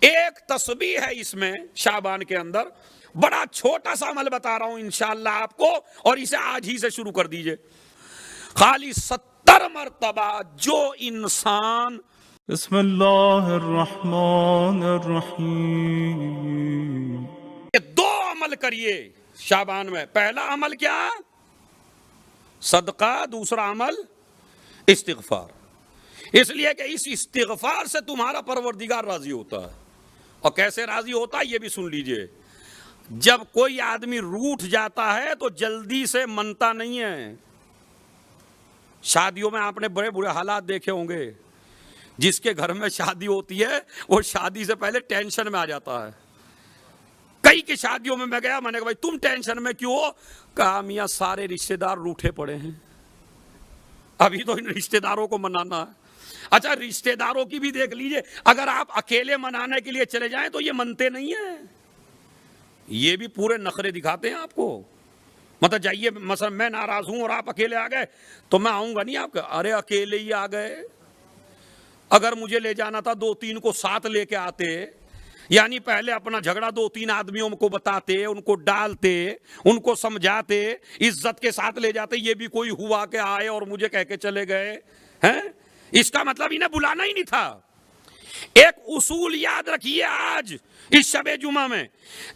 ایک تسبیح ہے اس میں شعبان کے اندر، بڑا چھوٹا سا عمل بتا رہا ہوں انشاءاللہ آپ کو، اور اسے آج ہی سے شروع کر دیجئے۔ خالی 70 مرتبہ جو انسان بسم اللہ الرحمن الرحیم، یہ 2 عمل کریے شعبان میں۔ پہلا عمل کیا؟ صدقہ، دوسرا عمل استغفار۔ اس لیے کہ اس استغفار سے تمہارا پروردگار راضی ہوتا ہے۔ اور کیسے راضی ہوتا ہے یہ بھی سن لیجئے۔ جب کوئی آدمی روٹھ جاتا ہے تو جلدی سے منتا نہیں ہے۔ شادیوں میں آپ نے بڑے برے حالات دیکھے ہوں گے، جس کے گھر میں شادی ہوتی ہے وہ شادی سے پہلے ٹینشن میں آ جاتا ہے۔ کئی کی شادیوں میں گیا، میں نے کہا بھائی تم ٹینشن میں کیوں ہو؟ کہا میاں سارے رشتہ دار روٹھے پڑے ہیں، ابھی تو ان رشتہ داروں کو منانا ہے۔ اچھا رشتہ داروں کی بھی دیکھ لیجئے، اگر آپ اکیلے منانے کے لیے چلے جائیں تو یہ منتے نہیں ہیں، یہ بھی پورے نخرے دکھاتے ہیں آپ کو۔ مطلب جائیے، مثلا میں ناراض ہوں اور آپ اکیلے آ گئے تو میں آؤں گا نہیں آپ کا، ارے اکیلے ہی آ گئے، اگر مجھے لے جانا تھا 2-3 کو ساتھ لے کے آتے، یعنی پہلے اپنا جھگڑا 2-3 آدمیوں کو بتاتے، ان کو ڈالتے، ان کو سمجھاتے، عزت کے ساتھ لے جاتے، یہ بھی کوئی ہوا کہ آئے اور مجھے کہہ کے چلے گئے ہیں؟ اس کا مطلب انہیں بلانا ہی نہیں تھا۔ ایک اصول یاد رکھیے آج اس شب جمعہ میں،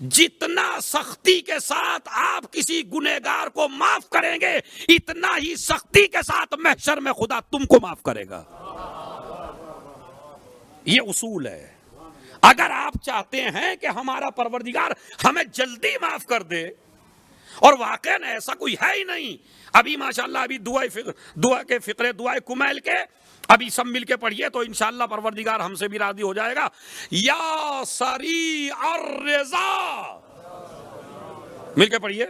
جتنا سختی کے ساتھ آپ کسی گنہگار کو معاف کریں گے، اتنا ہی سختی کے ساتھ محشر میں خدا تم کو معاف کرے گا۔ یہ اصول ہے۔ اگر آپ چاہتے ہیں کہ ہمارا پروردگار ہمیں جلدی معاف کر دے، اور واقعا ایسا کوئی ہے ہی نہیں، ابھی ماشاءاللہ ابھی دعا کے فقرے دعائے کمیل کے ابھی سب مل کے پڑھیے تو انشاءاللہ پروردگار ہم سے بھی راضی ہو جائے گا۔ یا سریع الرضا، مل کے پڑھیے،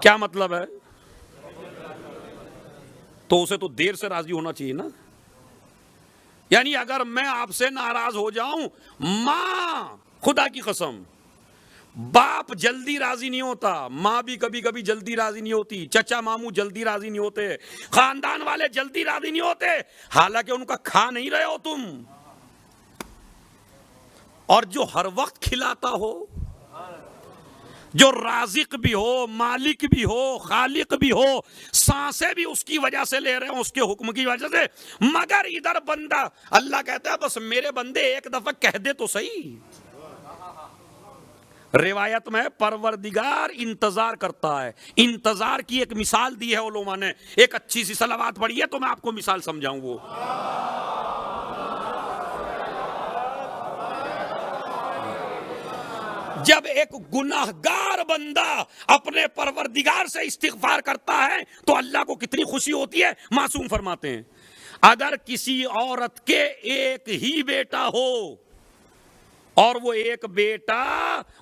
کیا مطلب ہے؟ تو اسے تو دیر سے راضی ہونا چاہیے نا۔ یعنی اگر میں آپ سے ناراض ہو جاؤں، ماں، خدا کی قسم، باپ جلدی راضی نہیں ہوتا، ماں بھی کبھی کبھی جلدی راضی نہیں ہوتی، چچا ماموں جلدی راضی نہیں ہوتے، خاندان والے جلدی راضی نہیں ہوتے، حالانکہ ان کا کھا نہیں رہے ہو تم۔ اور جو ہر وقت کھلاتا ہو، جو رازق بھی ہو، مالک بھی ہو، خالق بھی ہو، سانسیں بھی اس کی وجہ سے لے رہے ہوں، اس کے حکم کی وجہ سے، مگر ادھر بندہ، اللہ کہتا ہے بس میرے بندے ایک دفعہ کہہ دے تو صحیح۔ روایت میں پروردگار انتظار کرتا ہے۔ انتظار کی ایک مثال دی ہے علماء نے، ایک اچھی سی صلوات پڑھی ہے تو میں آپ کو مثال سمجھاؤں۔ وہ جب ایک گناہگار بندہ اپنے پروردگار سے استغفار کرتا ہے تو اللہ کو کتنی خوشی ہوتی ہے۔ معصوم فرماتے ہیں اگر کسی عورت کے ایک ہی بیٹا ہو اور وہ ایک بیٹا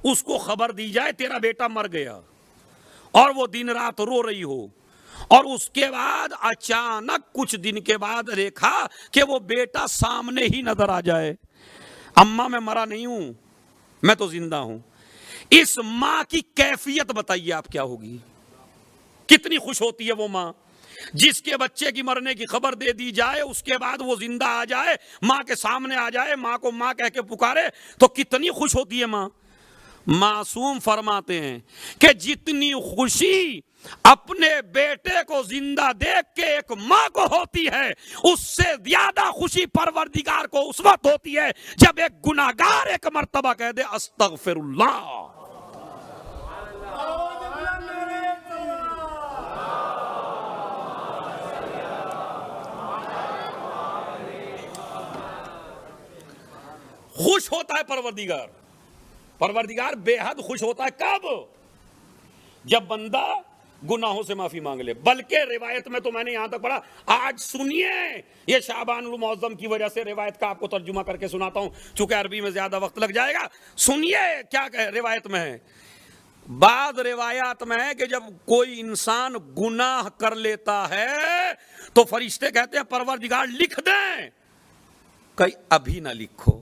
اس کو خبر دی جائے تیرا بیٹا مر گیا، اور وہ دن رات رو رہی ہو، اور اس کے بعد اچانک کچھ دن کے بعد دیکھا کہ وہ بیٹا سامنے ہی نظر آ جائے، اماں میں مرا نہیں ہوں، میں تو زندہ ہوں، اس ماں کی کیفیت بتائیے آپ کیا ہوگی؟ کتنی خوش ہوتی ہے وہ ماں جس کے بچے کی مرنے کی خبر دے دی جائے، اس کے بعد وہ زندہ آ جائے، ماں کے سامنے آ جائے، ماں کو ماں کہہ کے پکارے تو کتنی خوش ہوتی ہے ماں۔ معصوم فرماتے ہیں کہ جتنی خوشی اپنے بیٹے کو زندہ دیکھ کے ایک ماں کو ہوتی ہے، اس سے زیادہ خوشی پروردگار کو اس وقت ہوتی ہے جب ایک گناہگار ایک مرتبہ کہہ دے استغفر اللہ۔ خوش ہوتا ہے پروردگار بے حد خوش ہوتا ہے۔ کب؟ جب بندہ گناہوں سے معافی مانگ لے۔ بلکہ روایت میں تو میں نے یہاں تک پڑھا، آج سنیے، یہ شعبان المعظم کی وجہ سے روایت کا آپ کو ترجمہ کر کے سناتا ہوں چونکہ عربی میں زیادہ وقت لگ جائے گا۔ سنیے کیا روایت میں ہے۔ بعض روایات میں ہے کہ جب کوئی انسان گناہ کر لیتا ہے تو فرشتے کہتے ہیں پروردگار لکھ دیں، کہیں ابھی نہ لکھو۔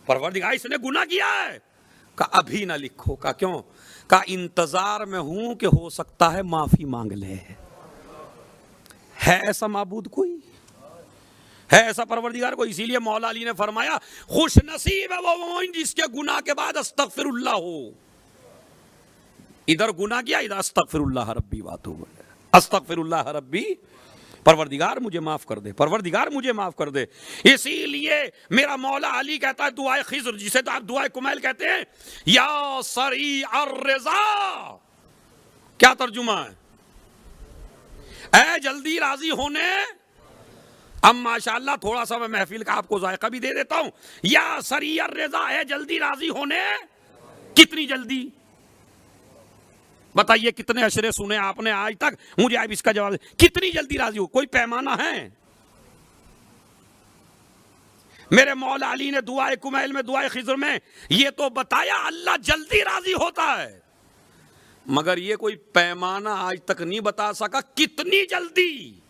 پروردگار اس نے گناہ کیا ہے، کہا ابھی نہ لکھو۔ کہا کیوں؟ کہا انتظار میں ہوں کہ ہو سکتا ہے معافی مانگ لے۔ ہے ایسا معبود کوئی؟ ہے ایسا پروردگار کو؟ اسی لیے مولا علی نے فرمایا خوش نصیب ہے وہ مومن جس کے گناہ کے بعد استغفر اللہ ہو. ادھر گناہ کیا، ادھر استغفر اللہ ربی واتوب الیہ. استغفر اللہ ربی، پروردگار مجھے معاف کر دے، پروردگار مجھے معاف کر دے. اسی لیے میرا مولا علی کہتا ہے دعائے خضر، جسے تو آپ دعائے کمیل کہتے ہیں، یا سریع الرضا. کیا ترجمہ ہے؟ اے جلدی راضی ہونے. اب ماشاءاللہ تھوڑا سا میں محفل کا آپ کو ذائقہ بھی دے دیتا ہوں. یا سریع الرضا، اے جلدی راضی ہونے. کتنی جلدی؟ بتائیے کتنے اشرے سنے آپ نے آج تک؟ مجھے آپ اس کا جواب دیں. کتنی جلدی راضی ہو؟ کوئی پیمانہ ہے؟ میرے مولا علی نے دعائے کمیل میں، دعائے خضر میں یہ تو بتایا اللہ جلدی راضی ہوتا ہے، مگر یہ کوئی پیمانہ آج تک نہیں بتا سکا کتنی جلدی.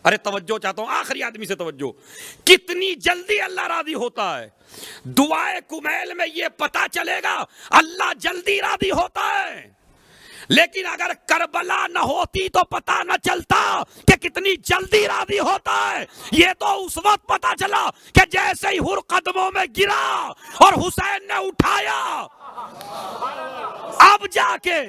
ارے توجہ چاہتا ہوں، آخری آدمی سے توجہ. کتنی جلدی اللہ راضی ہوتا ہے؟ دعائے کمیل میں یہ پتا چلے گا اللہ جلدی راضی ہوتا ہے، لیکن اگر کربلا نہ ہوتی تو پتا نہ چلتا کہ کتنی جلدی راضی ہوتا ہے. یہ تو اس وقت پتا چلا کہ جیسے ہی حر قدموں میں گرا اور حسین نے اٹھایا، اب جا کے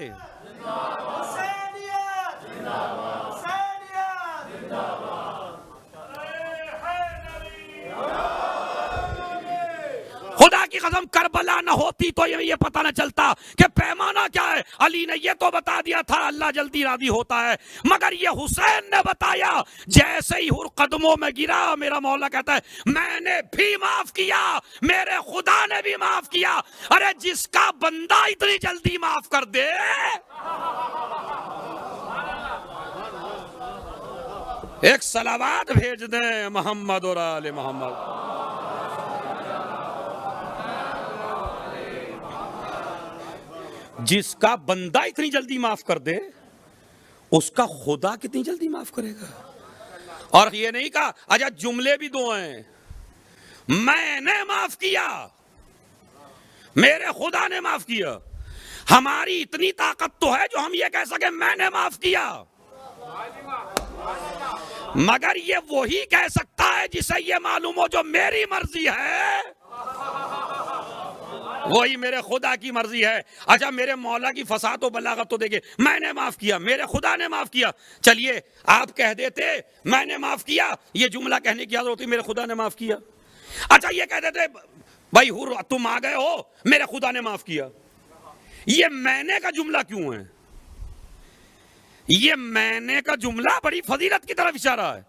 خدا کی قسم کربلا نہ ہوتی تو یہ پتہ نہ چلتا کہ پیمانہ کیا ہے. علی نے یہ تو بتا دیا تھا اللہ جلدی راضی ہوتا ہے، مگر یہ حسین نے بتایا. جیسے ہی حر قدموں میں گرا، میرا مولا کہتا ہے میں نے بھی معاف کیا، میرے خدا نے بھی معاف کیا. ارے جس کا بندہ اتنی جلدی معاف کر دے، ایک صلوات بھیج دیں محمد اور آل محمد. جس کا بندہ اتنی جلدی معاف کر دے، اس کا خدا کتنی جلدی معاف کرے گا. اور یہ نہیں کہا اچھا جملے بھی دو ہیں، میں نے معاف کیا، میرے خدا نے معاف کیا. ہماری اتنی طاقت تو ہے جو ہم یہ کہہ سکیں میں نے معاف کیا، مگر یہ وہی کہہ سکتا ہے جسے یہ معلوم ہو جو میری مرضی ہے وہی میرے خدا کی مرضی ہے. اچھا میرے مولا کی فصاحت و بلاغت تو دیکھیں، میں نے معاف کیا، میرے خدا نے معاف کیا. چلیے آپ کہہ دیتے میں نے معاف کیا، یہ جملہ کہنے کی ضرورت ہوتی میرے خدا نے معاف کیا. اچھا یہ کہہ دیتے بھائی حر تم آ گئے ہو، میرے خدا نے معاف کیا. یہ میں نے کا جملہ کیوں ہے؟ یہ میں نے کا جملہ بڑی فضیلت کی طرف اشارہ ہے.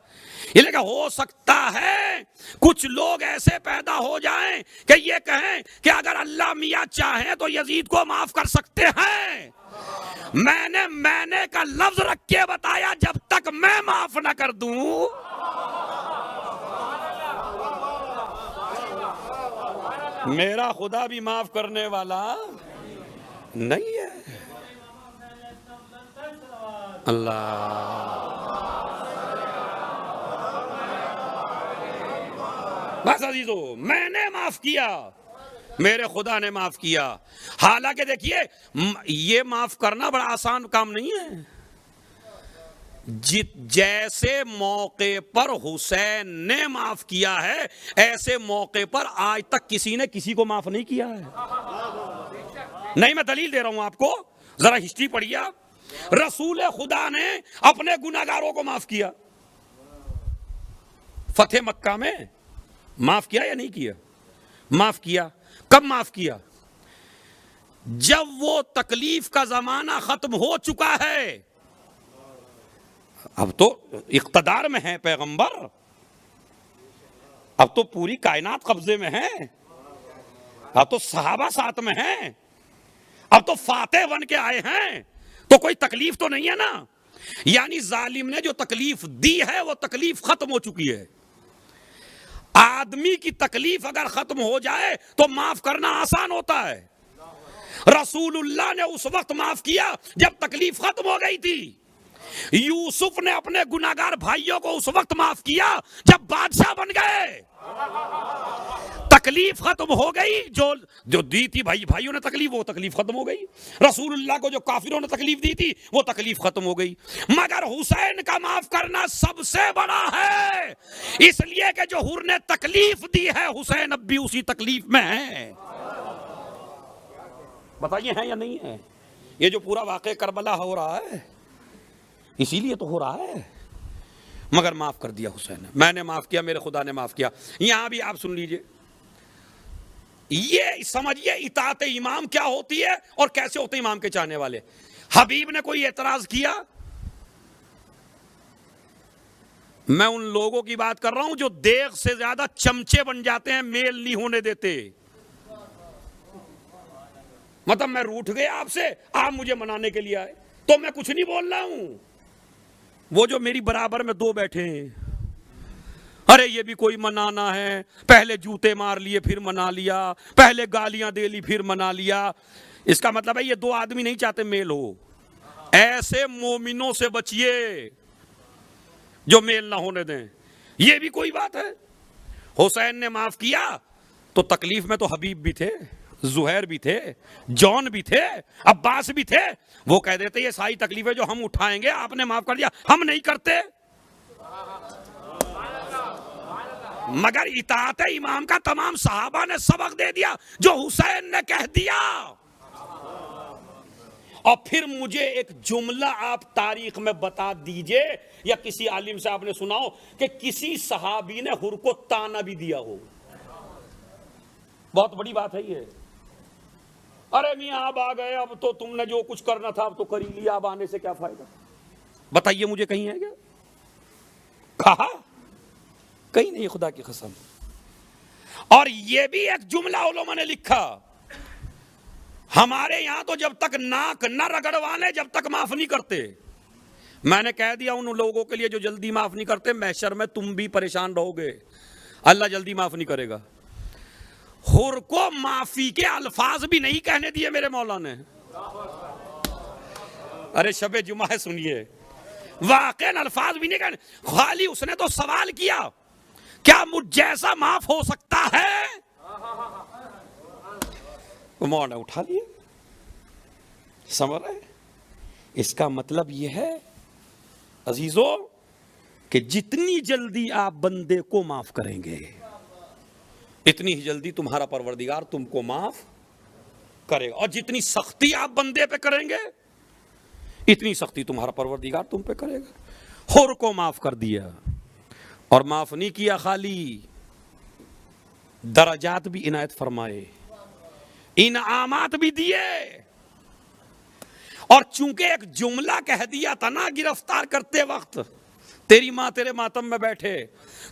یہ لگا ہو سکتا ہے کچھ لوگ ایسے پیدا ہو جائیں کہ یہ کہیں کہ اگر اللہ میاں چاہیں تو یزید کو معاف کر سکتے ہیں. میں نے کا لفظ رکھ کے بتایا جب تک میں معاف نہ کر دوں. میرا خدا بھی معاف کرنے والا نہیں ہے. اللہ بس عزیزو، میں نے معاف کیا، میرے خدا نے معاف کیا. حالانکہ دیکھیے یہ معاف کرنا بڑا آسان کام نہیں ہے. جیسے موقع پر حسین نے معاف کیا ہے، ایسے موقع پر آج تک کسی نے کسی کو معاف نہیں کیا ہے. نہیں میں دلیل دے رہا ہوں آپ کو، ذرا ہسٹری پڑھیے آپ. رسول خدا نے اپنے گناہگاروں کو معاف کیا. فتح مکہ میں معاف کیا یا نہیں کیا؟ معاف کیا. کب معاف کیا؟ جب وہ تکلیف کا زمانہ ختم ہو چکا ہے. اب تو اقتدار میں ہے پیغمبر، اب تو پوری کائنات قبضے میں ہے، اب تو صحابہ ساتھ میں ہیں، اب تو فاتح بن کے آئے ہیں، تو کوئی تکلیف تو نہیں ہے نا. یعنی ظالم نے جو تکلیف دی ہے وہ تکلیف ختم ہو چکی ہے. آدمی کی تکلیف اگر ختم ہو جائے تو معاف کرنا آسان ہوتا ہے. رسول اللہ نے اس وقت معاف کیا جب تکلیف ختم ہو گئی تھی. یوسف نے اپنے گناہگار بھائیوں کو اس وقت معاف کیا جب بادشاہ بن گئے. تکلیف ختم ہو گئی، جو دی تھی بھائیوں نے تکلیف، وہ تکلیف ختم ہو گئی. رسول اللہ کو جو کافروں نے تکلیف دی تھی وہ تکلیف ختم ہو گئی. مگر حسین کا معاف کرنا سب سے بڑا ہے، اس لیے کہ جو حر نے تکلیف دی ہے حسین اب بھی اسی تکلیف میں ہے. بتائیے ہیں یا نہیں ہے؟ یہ جو پورا واقعہ کربلا ہو رہا ہے اسی لیے تو ہو رہا ہے. مگر معاف کر دیا حسین نے، میں نے معاف کیا، میرے خدا نے معاف کیا. یہاں بھی آپ سن لیجئے، یہ سمجھیے اطاعت امام کیا ہوتی ہے اور کیسے ہوتے امام کے چاہنے والے. حبیب نے کوئی اعتراض کیا، میں ان لوگوں کی بات کر رہا ہوں جو دیگ سے زیادہ چمچے بن جاتے ہیں، میل نہیں ہونے دیتے. مطلب میں روٹھ گیا آپ سے، آپ مجھے منانے کے لیے آئے تو میں کچھ نہیں بول رہا ہوں. وہ جو میری برابر میں دو بیٹھے ہیں، ارے یہ بھی کوئی منانا ہے، پہلے جوتے مار لیے پھر منا لیا، پہلے گالیاں دے لی پھر منا لیا. اس کا مطلب ہے یہ دو آدمی نہیں چاہتے میل ہو. ایسے مومنوں سے بچیے جو میل نہ ہونے دیں. یہ بھی کوئی بات ہے؟ حسین نے معاف کیا تو تکلیف میں تو حبیب بھی تھے، زہیر بھی تھے، جون بھی تھے، عباس بھی تھے. وہ کہہ دیتے یہ ساری تکلیفیں جو ہم اٹھائیں گے آپ نے معاف کر دیا، ہم نہیں کرتے. مگر اطاعت امام کا تمام صحابہ نے سبق دے دیا جو حسین نے کہہ دیا. اور پھر مجھے ایک جملہ آپ تاریخ میں بتا دیجئے یا کسی عالم سے آپ نے سنا ہو کہ کسی صحابی نے حر کو تانا بھی دیا ہو. بہت بڑی بات ہے یہ. ارے میاں آپ آ گئے، اب تو تم نے جو کچھ کرنا تھا اب تو کر ہی لیا، اب آنے سے کیا فائدہ؟ بتائیے مجھے کہیں ہے کیا؟ کہا کہیں نہیں، خدا کی قسم. اور یہ بھی ایک جملہ علماء نے لکھا، ہمارے یہاں تو جب تک ناک نہ رگڑوانے جب تک معاف نہیں کرتے. میں نے کہہ دیا ان لوگوں کے لیے جو جلدی معاف نہیں کرتے، محشر میں تم بھی پریشان رہو گے، اللہ جلدی معاف نہیں کرے گا. حر کو معافی کے الفاظ بھی نہیں کہنے دیے میرے مولا نے. ارے شب جمعہ ہے سنیے، واقعی الفاظ بھی نہیں کہنے. خالی اس نے تو سوال کیا کیا مجھ جیسا معاف ہو سکتا ہے؟ مولانا اٹھا لیے. سمجھ رہے؟ اس کا مطلب یہ ہے عزیزو کہ جتنی جلدی آپ بندے کو معاف کریں گے اتنی ہی جلدی تمہارا پروردگار تم کو معاف کرے گا. اور جتنی سختی آپ بندے پہ کریں گے اتنی سختی تمہارا پروردگار تم پہ کرے گا. حر کو معاف کر دیا، اور معاف نہیں کیا خالی، درجات بھی عنایت فرمائے، انعامات بھی دیے. اور چونکہ ایک جملہ کہہ دیا تھا نا گرفتار کرتے وقت، تیری ماں تیرے ماتم میں بیٹھے،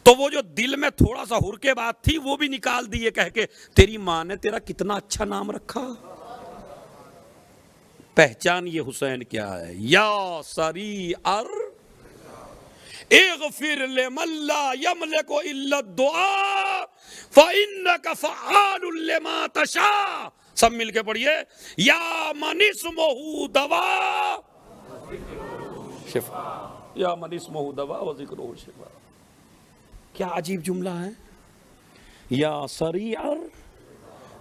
تو وہ جو دل میں تھوڑا سا حر کے بات تھی وہ بھی نکال دیے کہہ کے تیری ماں نے تیرا کتنا اچھا نام رکھا. پہچان یہ حسین کیا ہے؟ یا سری اغفر لمن لا یملک الا الدعاء فانک فعال لما تشاء. سب مل کے پڑھیے، یا من اسمہ دوا شفا، یا من اسمہ دوا و ذکرہ شفا. کیا عجیب جملہ ہے. یا سریع،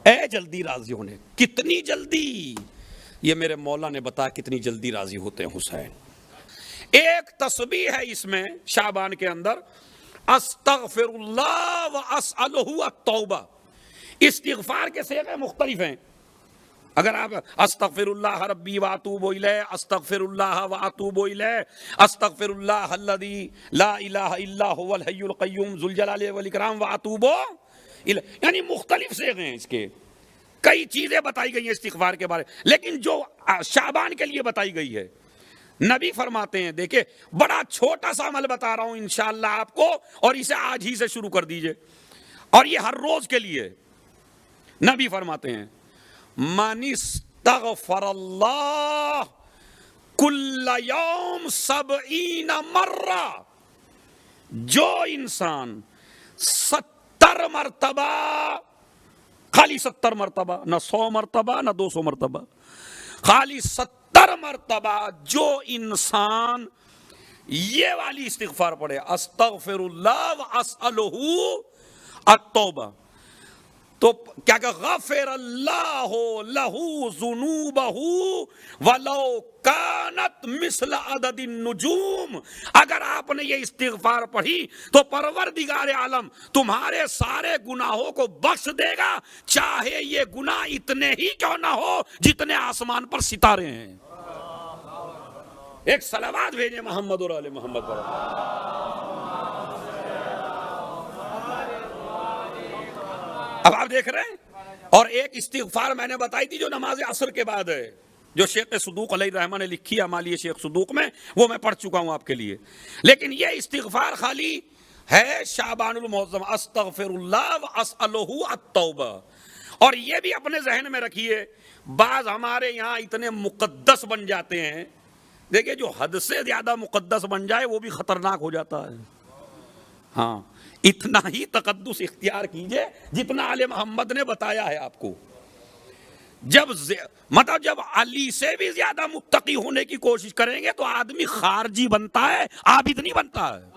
اے جلدی راضی ہونے. کتنی جلدی؟ یہ میرے مولا نے بتایا کتنی جلدی راضی ہوتے ہیں حسین. ایک تسبیح ہے اس میں شعبان کے اندر، استغفر اللہ و اسألہ التوبہ. استغفار کے صیغے مختلف ہیں. اگر آپ استغفر اللہ ربی واتوب الیہ، استغفر اللہ واتوب الیہ، استغفر اللہ الذی لا الہ الا هو الحی القیوم ذو الجلال والاکرام واتوب الیہ، یعنی مختلف صیغے ہیں اس کے. کئی چیزیں بتائی گئی ہیں استغفار کے بارے، لیکن جو شعبان کے لیے بتائی گئی ہے نبی فرماتے ہیں، دیکھیں بڑا چھوٹا سا عمل بتا رہا ہوں انشاءاللہ آپ کو، اور اسے آج ہی سے شروع کر دیجئے، اور یہ ہر روز کے لیے. نبی فرماتے ہیں من استغفر اللہ کل یوم 70 مرہ، جو انسان 70 مرتبہ، خالی 70 مرتبہ، نہ 100 مرتبہ نہ 200 مرتبہ، خالی 70 مرتبہ جو انسان یہ والی استغفار پڑھے، استغفر اللہ واسألہ التوبہ، تو کیا کہ غفر اللہ لہو ذنوبہ ولو کانت مثل عدد النجوم. اگر آپ نے یہ استغفار پڑھی تو پروردگار عالم تمہارے سارے گناہوں کو بخش دے گا، چاہے یہ گناہ اتنے ہی کیوں نہ ہو جتنے آسمان پر ستارے ہیں. ایک صلوات بھیجیں محمد اور آل محمد پر. اب آپ دیکھ رہے ہیں. اور ایک استغفار میں نے بتائی تھی جو نماز عصر کے بعد ہے، جو شیخ صدوق علیہ الرحمہ نے لکھی ہے ہمالیہ شیخ صدوق میں، وہ میں پڑھ چکا ہوں آپ کے لیے. لیکن یہ استغفار خالی ہے شعبان المعظم، استغفر اللہ واسألہ التوبہ. اور یہ بھی اپنے ذہن میں رکھیے، بعض ہمارے یہاں اتنے مقدس بن جاتے ہیں. دیکھیں جو حد سے زیادہ مقدس بن جائے وہ بھی خطرناک ہو جاتا ہے. ہاں، اتنا ہی تقدس اختیار کیجئے جتنا آل محمد نے بتایا ہے آپ کو. جب علی سے بھی زیادہ متقی ہونے کی کوشش کریں گے تو آدمی خارجی بنتا ہے، عابد نہیں بنتا ہے.